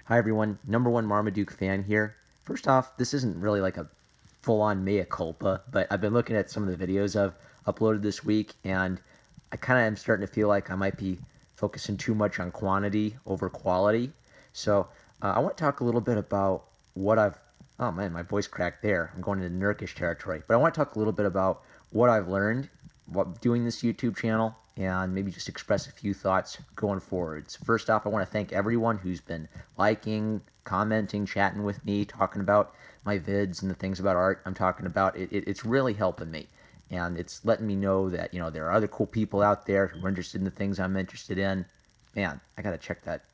Hi everyone, number one Marmaduke fan here. First off, this isn't really like a full-on mea culpa, but I've been looking at some of the videos I've uploaded this week, and I kind of am starting to feel like I might be focusing too much on quantity over quality. So I want to talk a little bit about what I've. Oh man, my voice cracked there. I'm going into Nurkish territory, but I want to talk a little bit about what I've learned while doing this YouTube channel, and maybe just express a few thoughts going forwards. First off, I want to thank everyone who's been liking, commenting, chatting with me, talking about my vids and the things about art I'm talking about. It's really helping me, and it's letting me know that there are other cool people out there who are interested in the things I'm interested in. Man, I gotta check that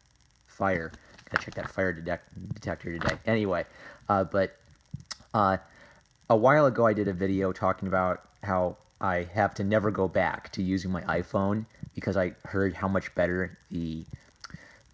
fire. Gotta check that fire detector today. Anyway, but a while ago I did a video talking about how I have to never go back to using my iPhone because I heard how much better the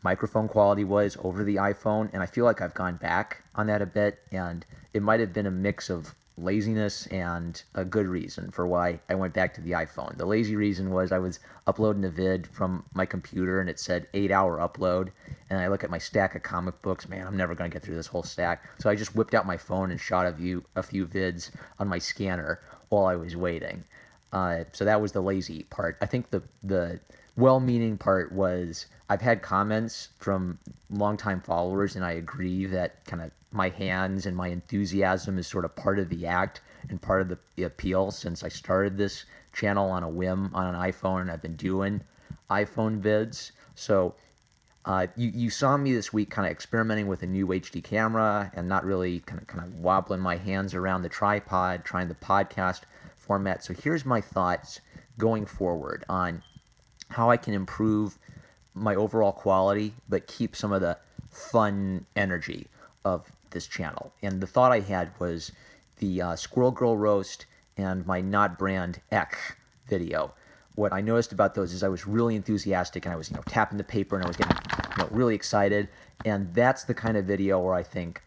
microphone quality was over the iPhone, and I feel like I've gone back on that a bit, and it might have been a mix of laziness and a good reason for why I went back to the iPhone. The lazy reason was I was uploading a vid from my computer and it said 8-hour upload, and I look at my stack of comic books, man, I'm never going to get through this whole stack. So I just whipped out my phone and shot a few vids on my scanner while I was waiting. So that was the lazy part. I think the well-meaning part was I've had comments from longtime followers, and I agree that kind of my hands and my enthusiasm is sort of part of the act and part of the appeal since I started this channel on a whim on an iPhone, and I've been doing iPhone vids. So you saw me this week kind of experimenting with a new HD camera and not really kind of wobbling my hands around the tripod, trying the podcast format. So here's my thoughts going forward on how I can improve my overall quality but keep some of the fun energy of this channel. And the thought I had was the Squirrel Girl roast and my Not Brand Ek video. What I noticed about those is I was really enthusiastic, and I was tapping the paper, and I was getting really excited. And that's the kind of video where I think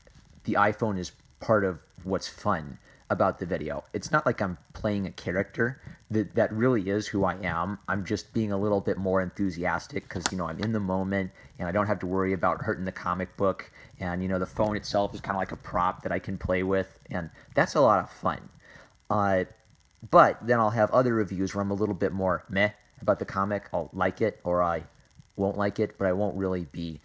the iPhone is part of what's fun about the video. It's not like I'm playing a character. That really is who I am. I'm just being a little bit more enthusiastic because I'm in the moment and I don't have to worry about hurting the comic book. And the phone itself is kind of like a prop that I can play with, and that's a lot of fun. But then I'll have other reviews where I'm a little bit more meh about the comic. I'll like it or I won't like it, but I won't really be,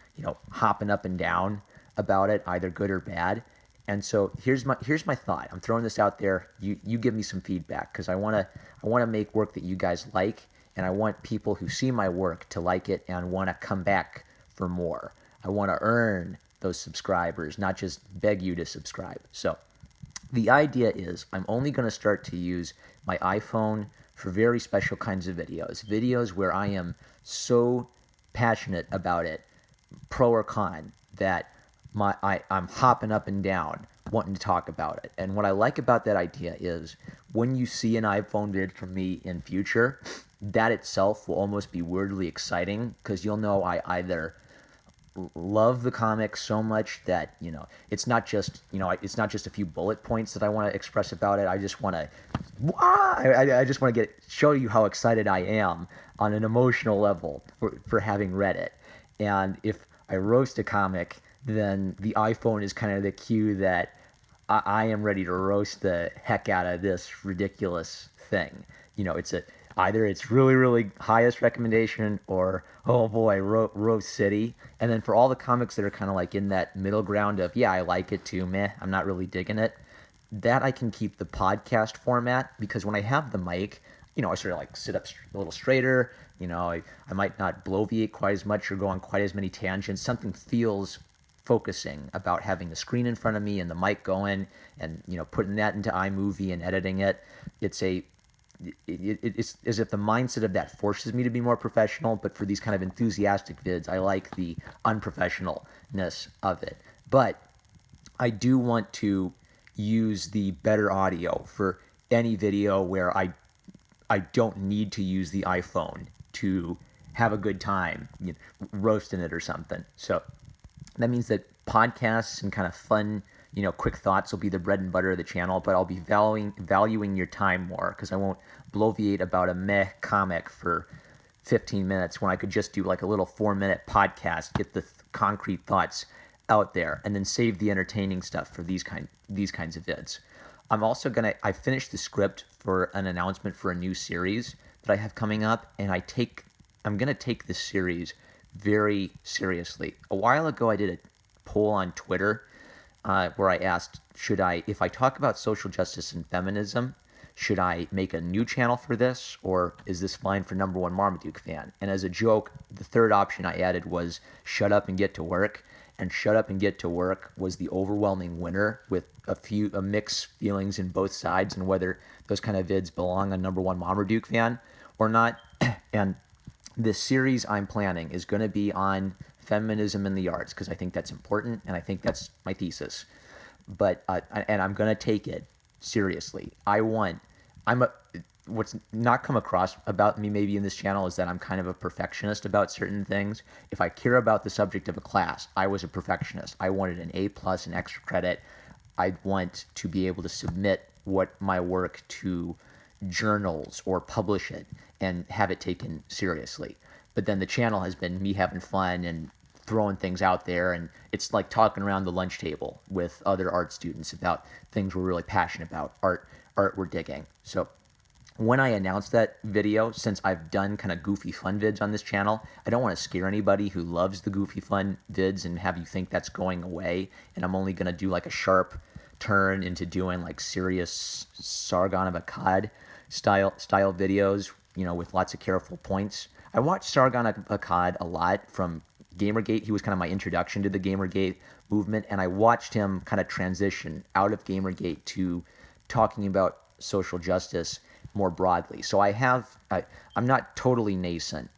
hopping up and down about it, either good or bad. And so here's my thought. I'm throwing this out there. You give me some feedback because I want to make work that you guys like, and I want people who see my work to like it and want to come back for more. I want to earn those subscribers, not just beg you to subscribe. So the idea is I'm only going to start to use my iPhone for very special kinds of videos where I am so passionate about it, pro or con, that I'm hopping up and down wanting to talk about it. And what I like about that idea is when you see an iPhone vid from me in future, that itself will almost be weirdly exciting because you'll know I either love the comic so much that it's not just a few bullet points that I want to express about it. I just want to I just want to show you how excited I am on an emotional level for having read it. And if I roast a comic, then the iPhone is kind of the cue that I am ready to roast the heck out of this ridiculous thing. Either it's really, really highest recommendation or, oh boy, Rose City. And then for all the comics that are kind of like in that middle ground of, yeah, I like it too, meh, I'm not really digging it, that I can keep the podcast format because when I have the mic, I sort of like sit up a little straighter. I might not bloviate quite as much or go on quite as many tangents. Something feels focusing about having the screen in front of me and the mic going and, putting that into iMovie and editing it. It's as if the mindset of that forces me to be more professional, but for these kind of enthusiastic vids, I like the unprofessionalness of it. But I do want to use the better audio for any video where I don't need to use the iPhone to have a good time roasting it or something. So that means that podcasts and kind of fun, quick thoughts will be the bread and butter of the channel, but I'll be valuing your time more because I won't bloviate about a meh comic for 15 minutes when I could just do like a little 4-minute podcast, get the concrete thoughts out there and then save the entertaining stuff for these kinds of vids. I finished the script for an announcement for a new series that I have coming up, and I'm gonna take this series very seriously. A while ago, I did a poll on Twitter where I asked, if I talk about social justice and feminism, should I make a new channel for this, or is this fine for number one Marmaduke fan? And as a joke, the third option I added was shut up and get to work. And shut up and get to work was the overwhelming winner, with a mixed feelings in both sides and whether those kind of vids belong on number one Marmaduke fan or not. And this series I'm planning is going to be on feminism in the arts because I think that's important and I think that's my thesis. But and I'm going to take it seriously. What's not come across about me maybe in this channel is that I'm kind of a perfectionist about certain things. If I care about the subject of a class, I was a perfectionist. I wanted an A plus, an extra credit. I want to be able to submit my work to journals or publish it and have it taken seriously. But then the channel has been me having fun and throwing things out there, and it's like talking around the lunch table with other art students about things we're really passionate about, art we're digging. So when I announced that video, since I've done kind of goofy fun vids on this channel, I don't want to scare anybody who loves the goofy fun vids and have you think that's going away, and I'm only going to do like a sharp turn into doing like serious Sargon of Akkad style videos, with lots of careful points. I watched Sargon of Akkad a lot from Gamergate. He was kind of my introduction to the Gamergate movement, and I watched him kind of transition out of Gamergate to talking about social justice more broadly. So I'm not totally nascent.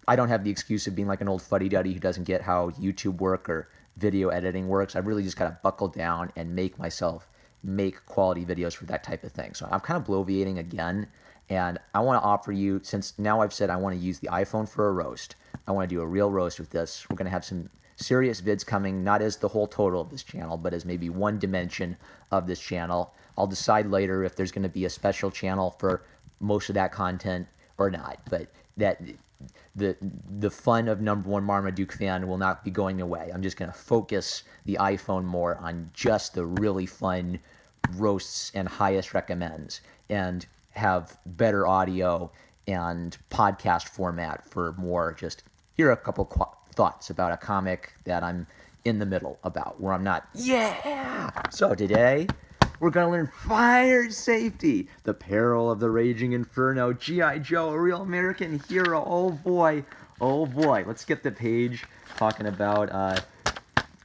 I don't have the excuse of being like an old fuddy-duddy who doesn't get how YouTube work or video editing works. I've really just got to buckle down and make quality videos for that type of thing. So I'm kind of bloviating again, and I want to offer you, since now I've said I want to use the iPhone for a roast, I want to do a real roast with this. We're going to have some serious vids coming, not as the whole total of this channel, but as maybe one dimension of this channel. I'll decide later if there's going to be a special channel for most of that content or not, but the fun of number one Marmaduke fan will not be going away. I'm just going to focus the iPhone more on just the really fun roasts and highest recommends, and have better audio and podcast format for more just here are a couple thoughts about a comic that I'm in the middle about, where I'm not, yeah! So today, we're going to learn fire safety, the peril of the raging inferno, G.I. Joe, a real American hero. Oh boy. Let's get the page talking about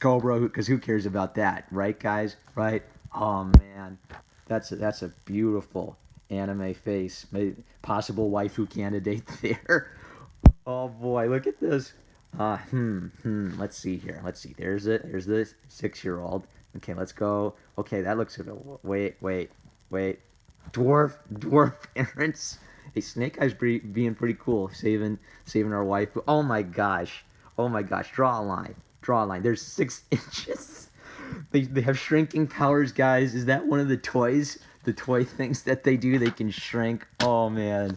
Cobra, because who cares about that, right, guys? Right? Oh man, that's a beautiful anime face, possible waifu candidate there. Oh boy, look at this. Let's see here. There's the 6-year-old. Okay, let's go. Okay, that looks good. Wait. Dwarf parents. Hey, Snake Eyes being pretty cool, saving our wife. Oh my gosh. Draw a line. There's 6 inches. They have shrinking powers, guys. Is that one of the toys? The toy things that they do? They can shrink. Oh man.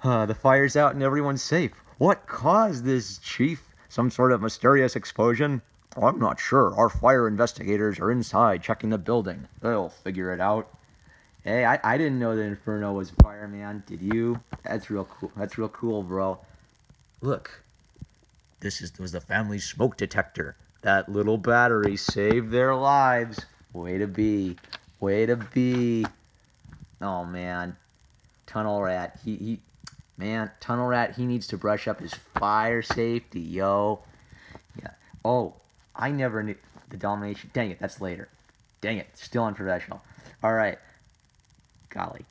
The fire's out and everyone's safe. What caused this, Chief? Some sort of mysterious explosion? I'm not sure. Our fire investigators are inside checking the building. They'll figure it out. Hey, I didn't know the Inferno was fire, man. Did you? That's real cool, bro. Look. Was the family's smoke detector. That little battery saved their lives. Way to be. Oh, man. Tunnel Rat. Tunnel Rat, he needs to brush up his fire safety, yo. Yeah. Oh, I never knew the domination. Dang it, that's later. Dang it, still unprofessional. All right. Golly.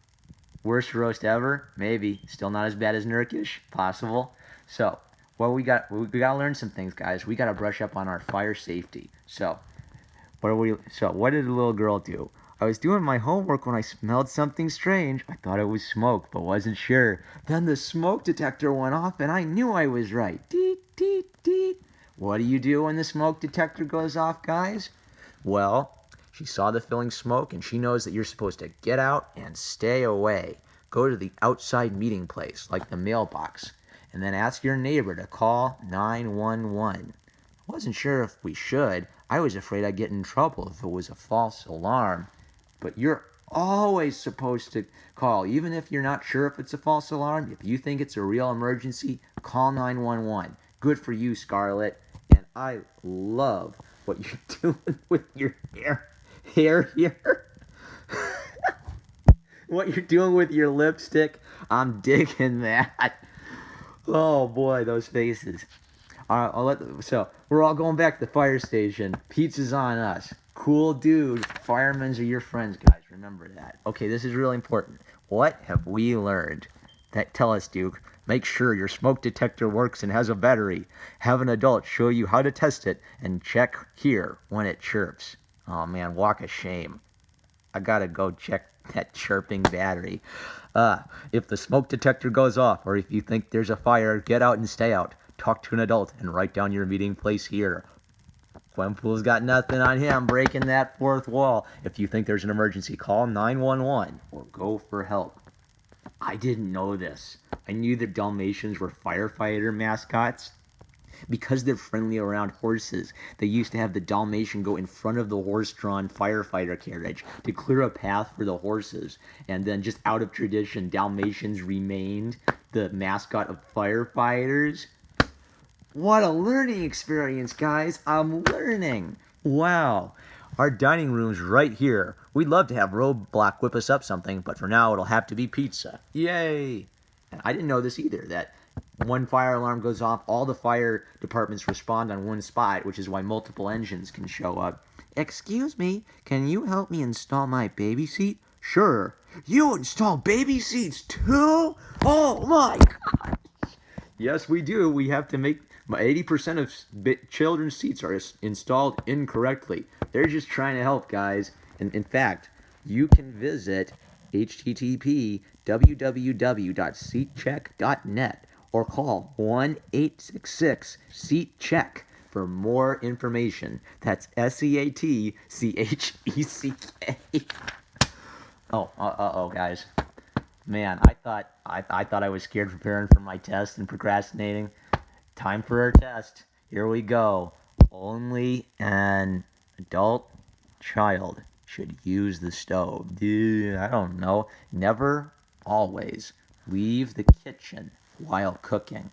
Worst roast ever? Maybe. Still not as bad as Nurkish? Possible. So, we got to learn some things, guys. We got to brush up on our fire safety. So, what did the little girl do? I was doing my homework when I smelled something strange. I thought it was smoke, but wasn't sure. Then the smoke detector went off, and I knew I was right. Deet, deet, deet. What do you do when the smoke detector goes off, guys? Well, she saw the filling smoke, and she knows that you're supposed to get out and stay away. Go to the outside meeting place, like the mailbox, and then ask your neighbor to call 911. wasn't sure if we should. I was afraid I'd get in trouble if it was a false alarm. But you're always supposed to call, even if you're not sure if it's a false alarm. If you think it's a real emergency, call 911. Good for you, Scarlett. And I love what you're doing with your hair here. What you're doing with your lipstick. I'm digging that. Oh boy, those faces. So we're all going back to the fire station. Pizza's on us. Cool dude. Firemen are your friends, guys. Remember that. Okay, this is really important. What have we learned? Tell us, Duke. Make sure your smoke detector works and has a battery. Have an adult show you how to test it, and check here when it chirps. Oh man, walk of shame. I gotta go check that chirping battery. If the smoke detector goes off, or if you think there's a fire, get out and stay out. Talk to an adult and write down your meeting place here. Gwenpool's got nothing on him breaking that fourth wall. If you think there's an emergency, call 911 or go for help. I didn't know this. I knew that Dalmatians were firefighter mascots. Because they're friendly around horses, they used to have the Dalmatian go in front of the horse-drawn firefighter carriage to clear a path for the horses. And then, just out of tradition, Dalmatians remained the mascot of firefighters. What a learning experience, guys. I'm learning. Wow. Our dining room's right here. We'd love to have Roadblock whip us up something, but for now it'll have to be pizza. Yay! And I didn't know this either, that one fire alarm goes off, all the fire departments respond on one spot, which is why multiple engines can show up. Excuse me, can you help me install my baby seat? Sure. You install baby seats too? Oh my God! Yes, we do. We have to make 80% of children's seats are installed incorrectly. They're just trying to help, guys. And in fact, you can visit http://www.seatcheck.net or call 1-866-SEAT-CHECK for more information. That's SEATCHECK. Oh, guys. Man, I thought I was scared preparing for my test and procrastinating. Time for our test. Here we go. Only an adult child should use the stove. I don't know. Never, always leave the kitchen while cooking.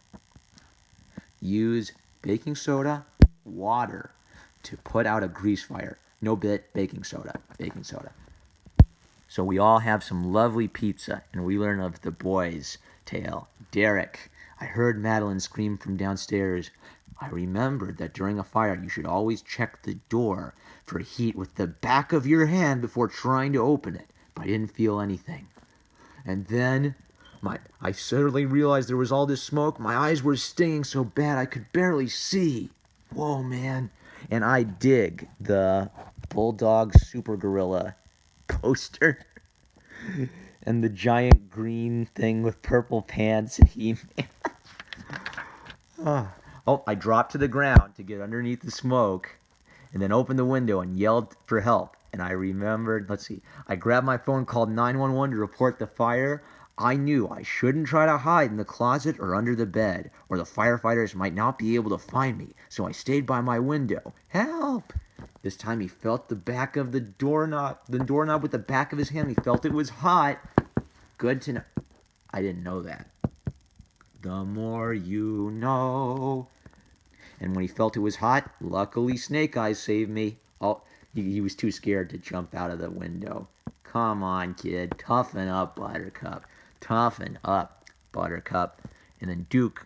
Use baking soda, water to put out a grease fire. No baking soda. Baking soda. So we all have some lovely pizza, and we learn of the boy's tale. Derek, I heard Madeline scream from downstairs. I remembered that during a fire you should always check the door for heat with the back of your hand before trying to open it, but I didn't feel anything. And then I suddenly realized there was all this smoke. My eyes were stinging so bad I could barely see. Whoa, man. And I dig the Bulldog Super Gorilla poster and the giant green thing with purple pants and He-Man. Oh, I dropped to the ground to get underneath the smoke and then opened the window and yelled for help. And I remembered, I grabbed my phone, called 911 to report the fire. I knew I shouldn't try to hide in the closet or under the bed, or the firefighters might not be able to find me, so I stayed by my window. Help! This time he felt the back of the doorknob with the back of his hand. He felt it was hot. Good to know. I didn't know that. The more you know. And when he felt it was hot, luckily Snake Eyes saved me. Oh, he was too scared to jump out of the window. Come on, kid. Toughen up, Buttercup. Toughen up, Buttercup. And then Duke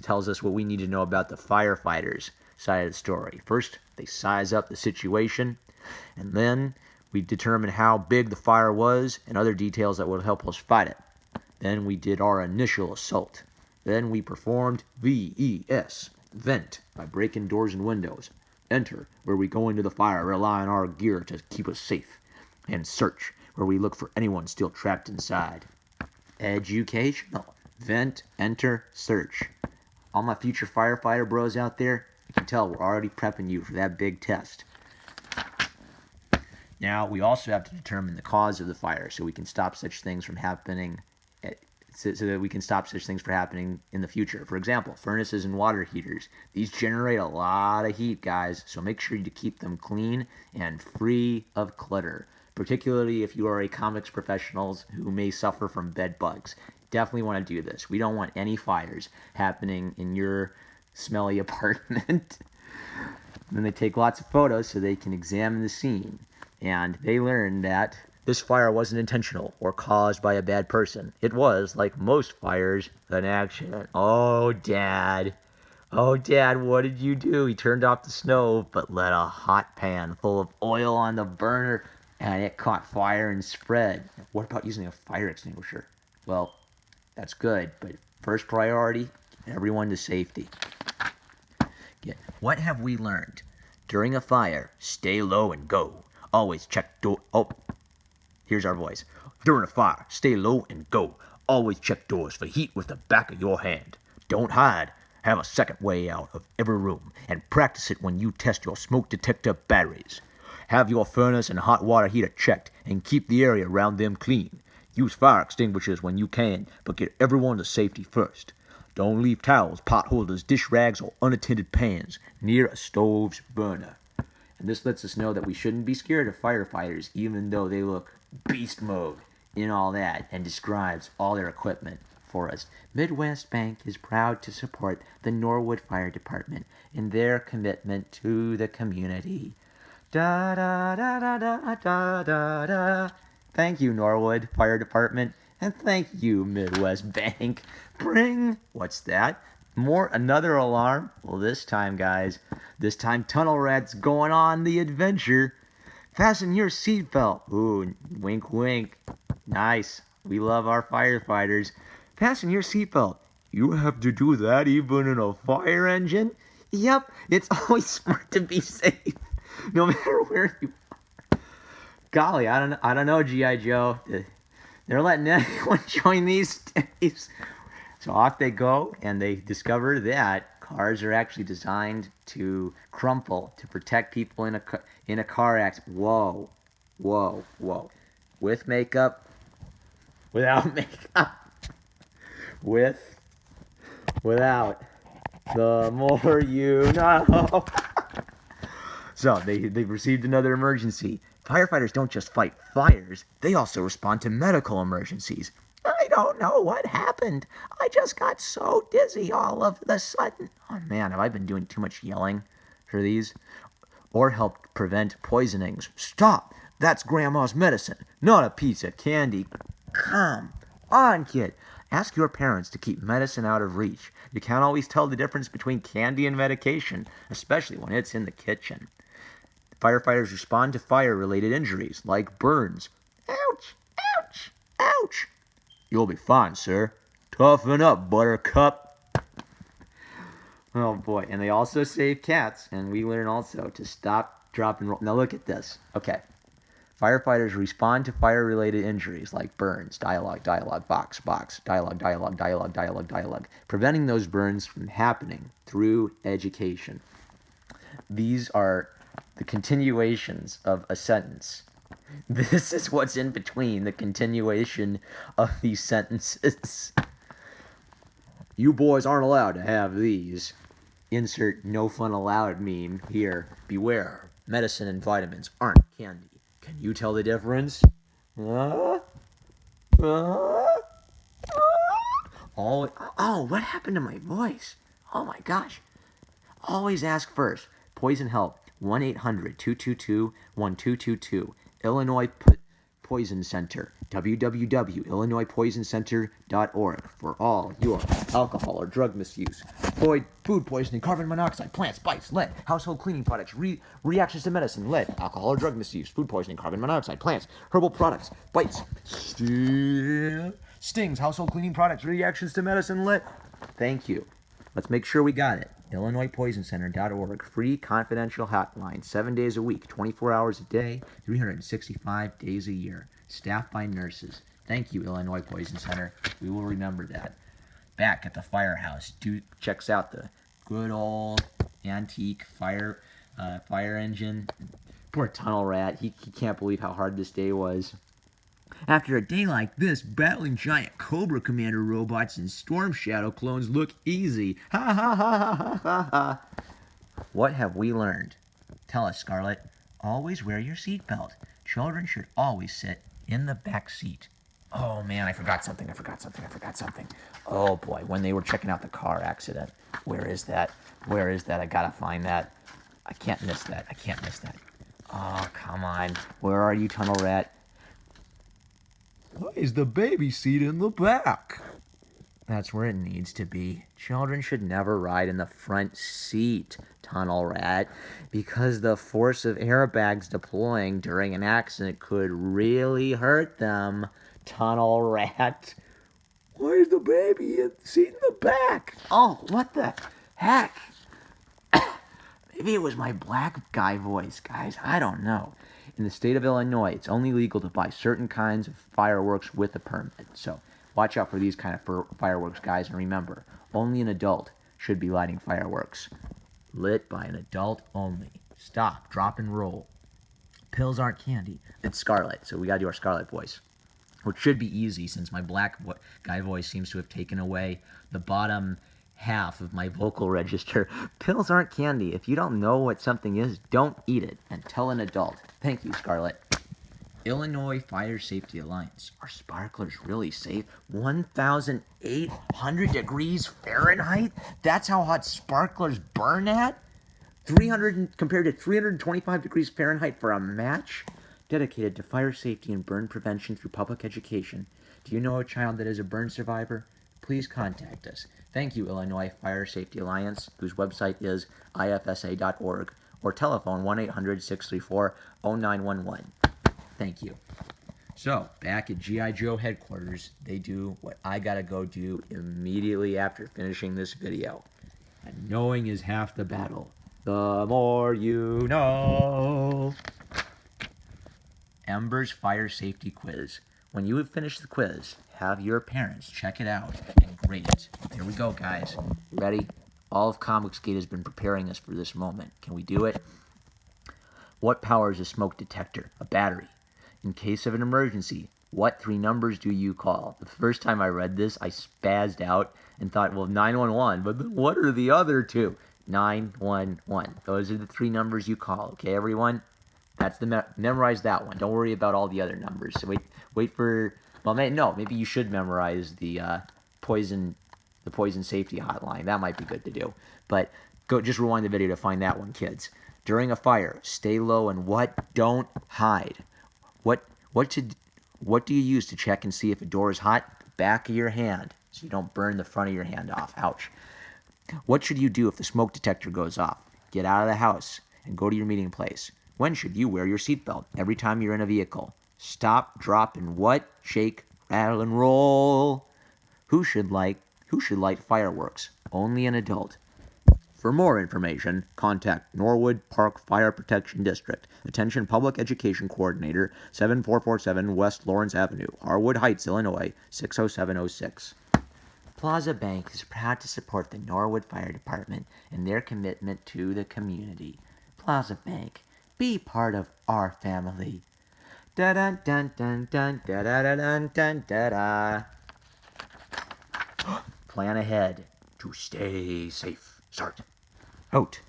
tells us what we need to know about the firefighters side of the story. First, they size up the situation, and then we determine how big the fire was and other details that would help us fight it. Then we did our initial assault. Then we performed VES, vent, by breaking doors and windows. Enter, where we go into the fire, rely on our gear to keep us safe. And search, where we look for anyone still trapped inside. Educational, vent, enter, search. All my future firefighter bros out there, you can tell we're already prepping you for that big test. Now, we also have to determine the cause of the fire so we can stop such things from happening so that we can stop such things from happening in the future. For example, furnaces and water heaters. These generate a lot of heat, guys, so make sure to keep them clean and free of clutter, particularly if you are a comics professionals who may suffer from bed bugs. Definitely want to do this. We don't want any fires happening in your smelly apartment. Then they take lots of photos so they can examine the scene. And they learned that this fire wasn't intentional or caused by a bad person. It was, like most fires, an accident. Oh, Dad. Oh, Dad, what did you do? He turned off the stove, but let a hot pan full of oil on the burner, and it caught fire and spread. What about using a fire extinguisher? Well, that's good, but first priority, everyone to safety. What have we learned? During a fire, stay low and go. Always check door. Oh, here's our voice. During a fire, stay low and go. Always check doors for heat with the back of your hand. Don't hide. Have a second way out of every room and practice it when you test your smoke detector batteries. Have your furnace and hot water heater checked and keep the area around them clean. Use fire extinguishers when you can, but get everyone to safety first. Don't leave towels, pot holders, dish rags, or unattended pans near a stove's burner. And this lets us know that we shouldn't be scared of firefighters, even though they look beast mode in all that, and describes all their equipment for us. Midwest Bank is proud to support the Norwood Fire Department in their commitment to the community. Da da da da da da da da. Thank you, Norwood Fire Department, and thank you, Midwest Bank. Bring, what's that? Another alarm? Well, this time, guys, Tunnel Rat's going on the adventure. Fasten your seatbelt. Ooh, wink, wink. Nice. We love our firefighters. Fasten your seatbelt. You have to do that even in a fire engine? Yep, it's always smart to be safe, no matter where you are. Golly, I don't know, G.I. Joe. They're letting anyone join these days. So off they go, and they discover that cars are actually designed to crumple to protect people in a car accident. Whoa, whoa, whoa! With makeup, without makeup, without. The more you know. So they've received another emergency. Firefighters don't just fight fires; they also respond to medical emergencies. I don't know what happened. I just got so dizzy all of a sudden. Oh man, have I been doing too much yelling for these? Or helped prevent poisonings. Stop! That's Grandma's medicine, not a piece of candy. Come on, kid. Ask your parents to keep medicine out of reach. You can't always tell the difference between candy and medication, especially when it's in the kitchen. Firefighters respond to fire-related injuries, like burns. Ouch! Ouch! Ouch! You'll be fine, sir. Toughen up, buttercup. Oh boy, and they also save cats, and we learn also to stop, drop, and roll. Now look at this. Okay. Firefighters respond to fire-related injuries like burns, dialogue, box, dialogue, preventing those burns from happening through education. These are the continuations of a sentence. This is what's in between the continuation of these sentences. You boys aren't allowed to have these. Insert no fun allowed meme here. Beware, medicine and vitamins aren't candy. Can you tell the difference? Oh, what happened to my voice? Oh my gosh. Always ask first. Poison Help, 1-800-222-1222. Illinois Poison Center, www.illinoispoisoncenter.org for all your alcohol or drug misuse. Food poisoning, carbon monoxide, plant spice, lead, household cleaning products, reactions to medicine, lead, alcohol or drug misuse, food poisoning, carbon monoxide, plants, herbal products, bites, stings, household cleaning products, reactions to medicine, lead. Thank you. Let's make sure we got it. IllinoisPoisonCenter.org. Free confidential hotline. 7 days a week, 24 hours a day, 365 days a year. Staffed by nurses. Thank you, Illinois Poison Center. We will remember that. Back at the firehouse, Dude checks out the good old antique fire engine. Poor Tunnel Rat. He can't believe how hard this day was. After a day like this, battling giant Cobra Commander robots and Storm Shadow clones look easy. Ha ha ha ha ha ha ha. What have we learned? Tell us, Scarlett. Always wear your seatbelt. Children should always sit in the back seat. Oh man, I forgot something. Oh boy, when they were checking out the car accident. Where is that? I gotta find that. I can't miss that. Oh, come on. Where are you, Tunnel Rat? Why is the baby seat in the back? That's where it needs to be. Children should never ride in the front seat, Tunnel Rat, because the force of airbags deploying during an accident could really hurt them, Tunnel Rat. Why is the baby seat in the back? Oh, what the heck? Maybe it was my black guy voice, guys. I don't know. In the state of Illinois, it's only legal to buy certain kinds of fireworks with a permit. So watch out for these kind of fireworks, guys. And remember, only an adult should be lighting fireworks. Lit by an adult only. Stop, drop, and roll. Pills aren't candy. It's Scarlet, so we gotta do our Scarlet voice, which should be easy since my black guy voice seems to have taken away the bottom half of my vocal register. Pills aren't candy. If you don't know what something is, don't eat it, and tell an adult. Thank you, Scarlett. Illinois Fire Safety Alliance. Are sparklers really safe? 1,800 degrees Fahrenheit? That's how hot sparklers burn at? 300 compared to 325 degrees Fahrenheit for a match? Dedicated to fire safety and burn prevention through public education. Do you know a child that is a burn survivor? Please contact us. Thank you, Illinois Fire Safety Alliance, whose website is ifsa.org, or telephone 1-800-634-0911. Thank you. So, back at G.I.Joe headquarters, they do what I gotta go do immediately after finishing this video. And knowing is half the battle. The more you know. Ember's Fire Safety Quiz. When you have finished the quiz, have your parents check it out and grade it. Here we go, guys. Ready? All of Comicsgate has been preparing us for this moment. Can we do it? What powers a smoke detector? A battery. In case of an emergency, what 3 numbers do you call? The first time I read this, I spazzed out and thought, well, 911, but then what are the other 2? 911. Those are the 3 numbers you call, okay, everyone? That's the memorize that one. Don't worry about all the other numbers. So wait for, well, maybe you should memorize the poison safety hotline. That might be good to do. But just rewind the video to find that one, kids. During a fire, stay low and what? Don't hide. What do you use to check and see if a door is hot? The back of your hand, so you don't burn the front of your hand off. Ouch. What should you do if the smoke detector goes off? Get out of the house and go to your meeting place. When should you wear your seatbelt? Every time you're in a vehicle. Stop, drop, and what? Shake, rattle, and roll. Who should light fireworks? Only an adult. For more information, contact Norwood Park Fire Protection District. Attention Public Education Coordinator, 7447 West Lawrence Avenue, Harwood Heights, Illinois, 60706. Plaza Bank is proud to support the Norwood Fire Department and their commitment to the community. Plaza Bank, be part of our family. Da dun dun dun dun da da da dun dun da da. Plan ahead to stay safe. Start. Out.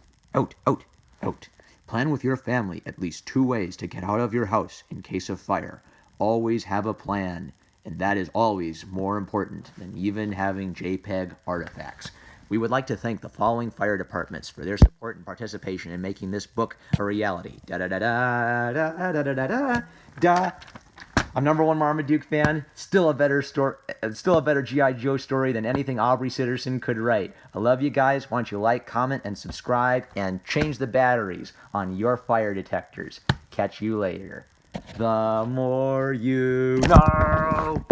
Plan with your family at least 2 ways to get out of your house in case of fire. Always have a plan, and that is always more important than even having JPEG artifacts. We would like to thank the following fire departments for their support and participation in making this book a reality. Da da da da da da da da da da. I'm #1 Marmaduke fan. Still a better G.I. Joe story than anything Aubrey Sitterson could write. I love you guys. Why don't you like, comment, and subscribe, and change the batteries on your fire detectors. Catch you later. The more you know.